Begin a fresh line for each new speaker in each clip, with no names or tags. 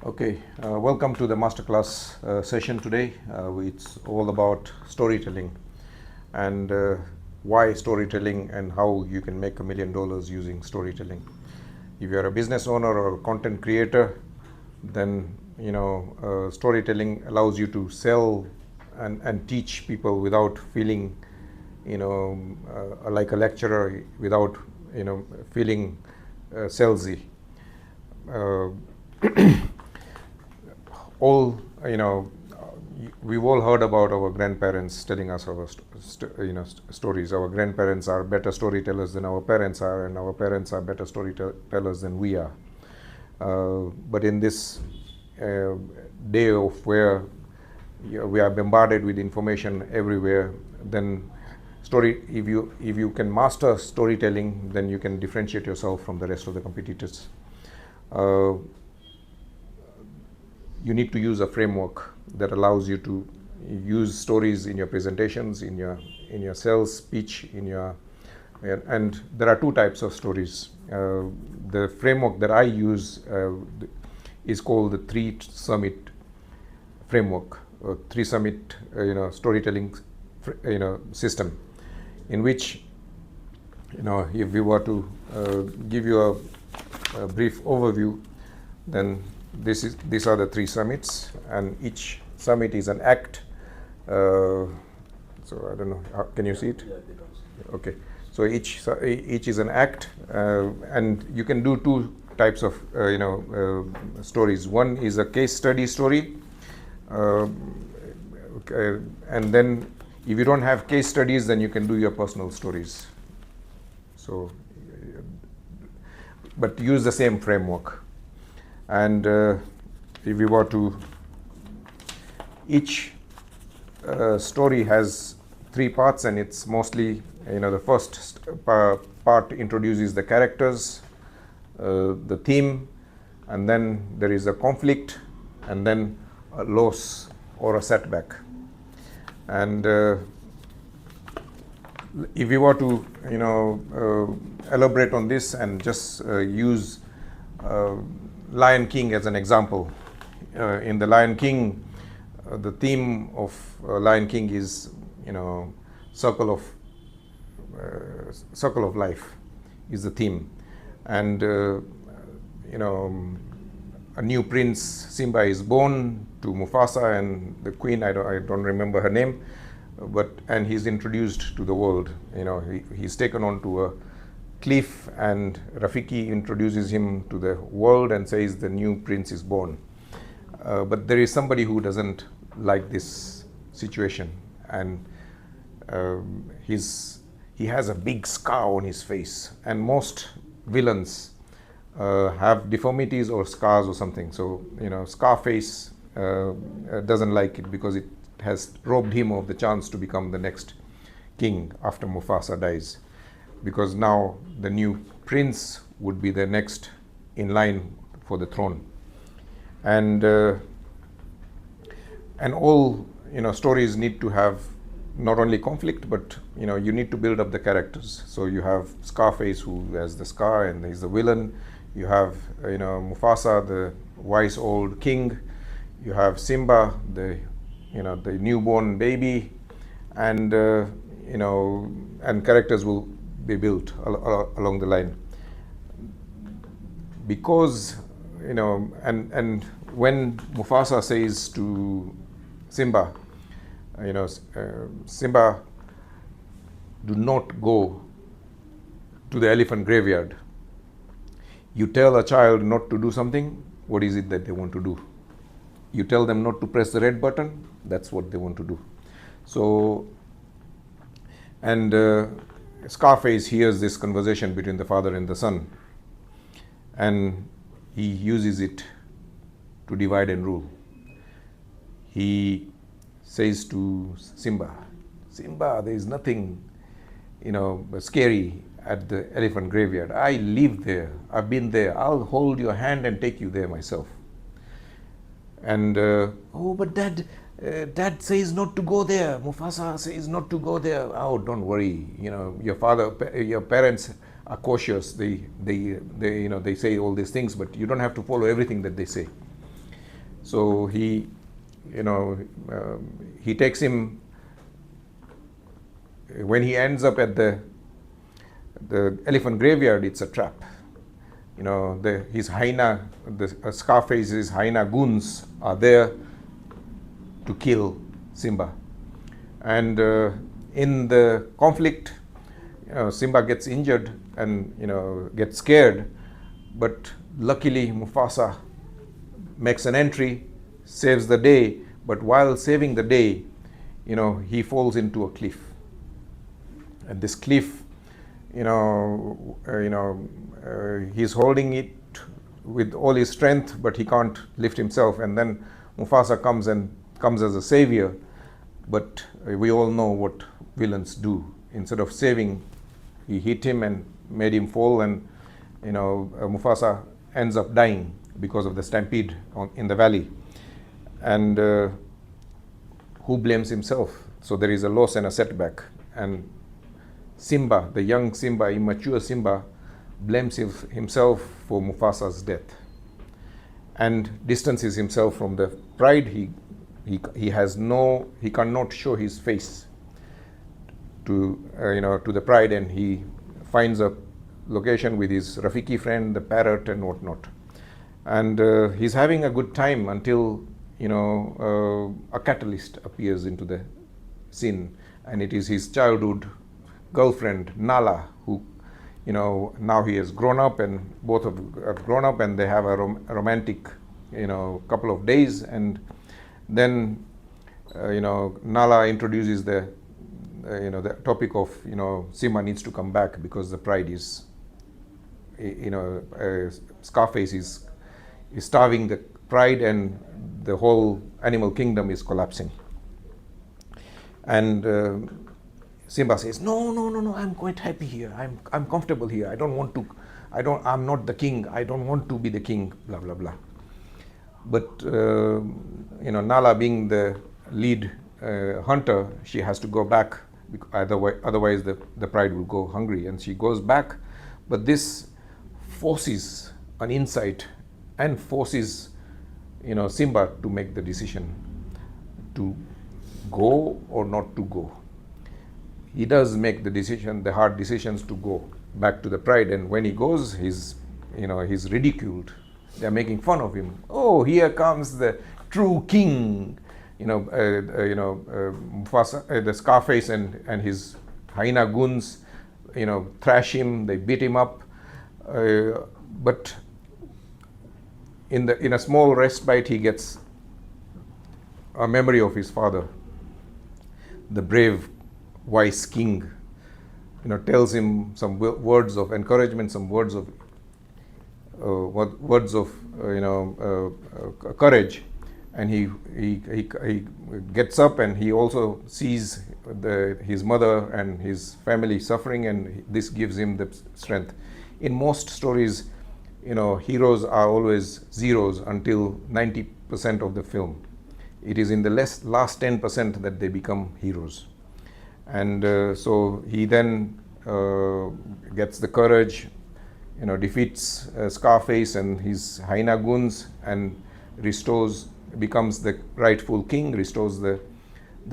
Okay, welcome to the masterclass session today. It's all about storytelling and why storytelling and how you can make $1 million using storytelling. If you're a business owner or a content creator, then storytelling allows you to sell and teach people without feeling like a lecturer, without feeling sellsey. All we've all heard about our grandparents telling us our stories. Our grandparents are better storytellers than our parents are, and our parents are better storytellers than we are. But in this day of where we are bombarded with information everywhere, then if you can master storytelling, then you can differentiate yourself from the rest of the competitors. You need to use a framework that allows you to use stories in your presentations, in your sales pitch, and there are two types of stories. The framework that I use is called the 3 Summit framework, 3 Summit storytelling system, in which if we were to give you a brief overview, then these are the 3 summits, and each summit is an act. So I don't know, can you see it? Okay, so each is an act, and you can do 2 types of stories. One is a case study story, and then if you don't have case studies, then you can do your personal stories. So, but use the same framework. And if we were to, each story has 3 parts, and it's mostly, the first part introduces the characters, the theme, and then there is a conflict, and then a loss or a setback. And if we were to elaborate on this and just use Lion King as an example. In the Lion King, the theme of Lion King is circle of life is the theme, and a new prince Simba is born to Mufasa and the queen, I don't remember her name, and he's introduced to the world. He's taken on to a cliff, and Rafiki introduces him to the world and says the new prince is born. But there is somebody who doesn't like this situation, and he has a big scar on his face, and most villains have deformities or scars or something. So Scarface doesn't like it because it has robbed him of the chance to become the next king after Mufasa dies, because now the new prince would be the next in line for the throne. And all stories need to have not only conflict, but you need to build up the characters. So you have Scarface, who has the scar and he's the villain. You have Mufasa, the wise old king. You have Simba, the newborn baby, and and characters will be built along the line, because and when Mufasa says to Simba, Simba, do not go to the elephant graveyard. You tell a child not to do something, what is it that they want to do? You tell them not to press the red button, that's what they want to do. So, and Scarface hears this conversation between the father and the son, and he uses it to divide and rule. He says to Simba, there is nothing scary at the elephant graveyard. I live there, I've been there, I'll hold your hand and take you there myself. And oh, but Dad says not to go there. Mufasa says not to go there. Oh, don't worry. Your parents are cautious. They say all these things, but you don't have to follow everything that they say. So he, he takes him. When he ends up at the elephant graveyard, it's a trap. His hyena, the Scarface's hyena goons are there to kill Simba. And in the conflict, Simba gets injured and gets scared, but luckily Mufasa makes an entry, saves the day. But while saving the day, he falls into a cliff, and this cliff, he's holding it with all his strength, but he can't lift himself. And then Mufasa comes as a savior, but we all know what villains do. Instead of saving, he hit him and made him fall, and Mufasa ends up dying because of the stampede in the valley. And who blames himself? So there is a loss and a setback, and Simba, the young Simba, immature Simba, blames himself for Mufasa's death and distances himself from the pride. He cannot show his face to the pride, and he finds a location with his Rafiki friend, the parrot, and whatnot. And he's having a good time until a catalyst appears into the scene, and it is his childhood girlfriend Nala, who now he has grown up, and both have grown up, and they have a romantic couple of days. And then Nala introduces the topic of Simba needs to come back because the pride is Scarface is starving the pride, and the whole animal kingdom is collapsing. And Simba says, no, I'm quite happy here. I'm comfortable here. I'm not the king. I don't want to be the king, blah, blah, blah. But, Nala being the lead hunter, she has to go back. Otherwise the pride will go hungry. And she goes back. But this forces an insight and forces, Simba to make the decision to go or not to go. He does make the hard decisions to go back to the pride, and when he goes, he's ridiculed. They're making fun of him. Oh, here comes the true king. Mufasa, the Scarface and his hyena goons, thrash him. They beat him up. But in a small respite, he gets a memory of his father, the brave, wise king. Tells him some words of encouragement, some words of courage, and he gets up, and he also sees his mother and his family suffering, and this gives him the strength. In most stories, heroes are always zeros until 90% of the film. It is in the last 10% that they become heroes. And so he then gets the courage, defeats Scarface and his hyena goons, and becomes the rightful king, restores the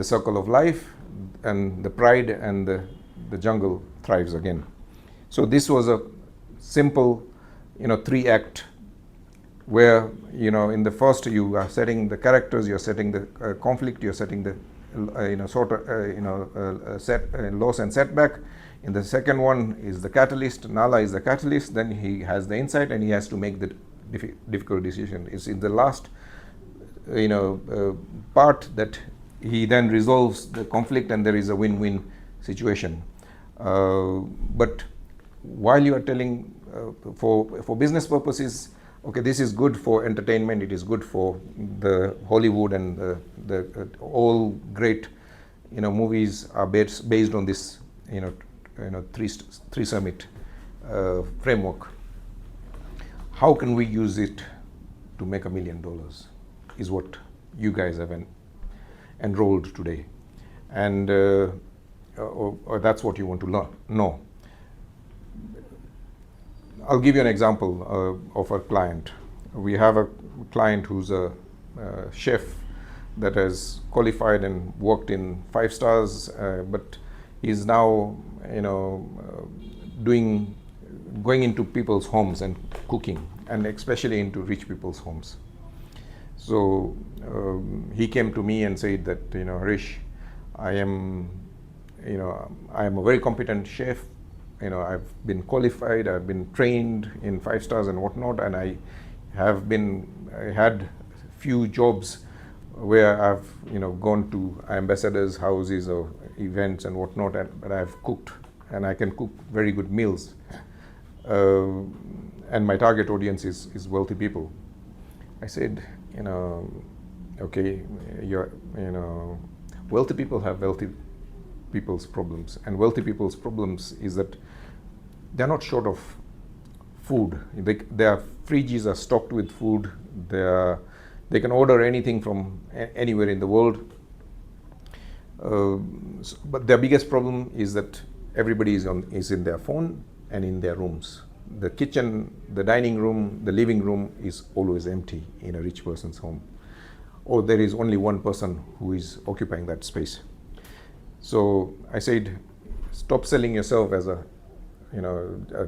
circle of life, and the pride, and the jungle thrives again. So this was a simple, 3-act, where in the first you are setting the characters, you're setting the conflict, you're setting the loss and setback. In the second one is the catalyst. Nala is the catalyst. Then he has the insight, and he has to make the difficult decision. It's in the last part that he then resolves the conflict, and there is a win-win situation. But while you are telling for business purposes, okay, this is good for entertainment, it is good for the Hollywood, and the all great movies are based on this three summit framework. How can we use it to make $1 million is what you guys have enrolled today, and or that's what you want to know. I'll give you an example of a client. We have a client who's a chef that has qualified and worked in 5 stars, but he's now, going into people's homes and cooking, and especially into rich people's homes. So he came to me and said that, Harish, I am a very competent chef. I've been qualified, I've been trained in 5 stars and whatnot, and I had few jobs where I've gone to ambassadors' houses or events and whatnot, but I've cooked, and I can cook very good meals. And my target audience is wealthy people. I said, okay, wealthy people have wealthy people's problems, and wealthy people's problems is that they're not short of food. Their fridges are stocked with food. They can order anything from anywhere in the world. But their biggest problem is that everybody is in their phone and in their rooms. The kitchen, the dining room, the living room is always empty in a rich person's home. Or there is only one person who is occupying that space. So I said, stop selling yourself as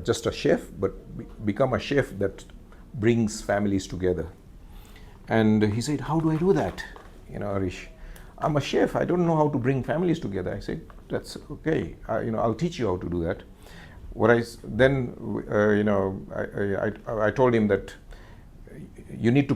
just a chef, but become a chef that brings families together. And he said, how do I do that? Harish, I'm a chef, I don't know how to bring families together. I said, that's okay, I'll teach you how to do that. I told him that you need to